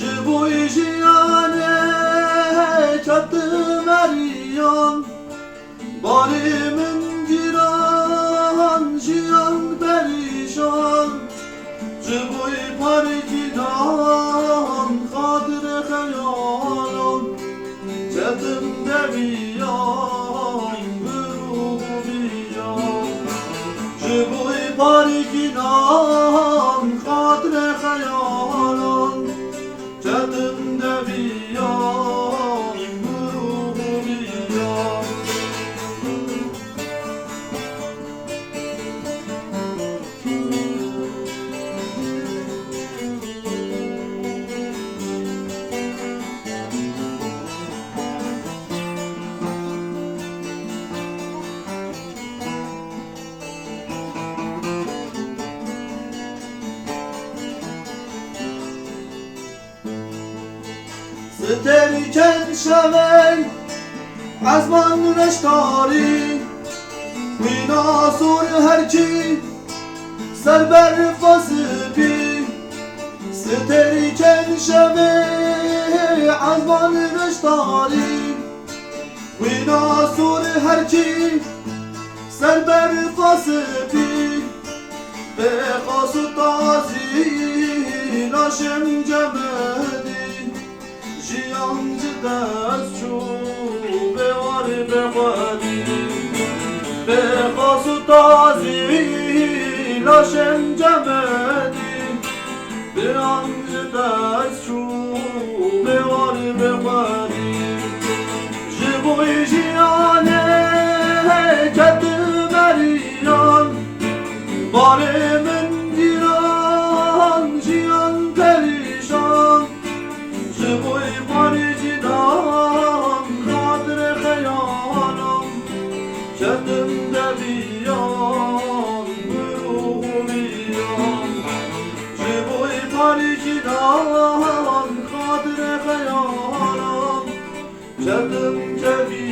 جبوی جیانه کت مریان باری من گیران جیان پریشان جبوی پارگیدان خاطر خیالان جدم دبیان برو بیان جبوی پارگیدان خاطر خیالان جدم دبیان برو بیان ستری کن شوی از من رشتاری وینا سور هرچی سر بر فاسپی ستری کن شوی از من رشتاری وینا سور هرچی سر بر فاسپی به خاص تازی ناشم جمدی جیان جدست چو به وار بخوادی به خاص و تازی لاشم جمدی به آن جدست چو به وار بخوادی جبوی جیانه کت مریان بار من گیران جیان پریشان جبوی پارگیدان خاطر خیالم جدم دبیان برو بیان جبوی پارگیدان خاطر خیالم جدم دبیان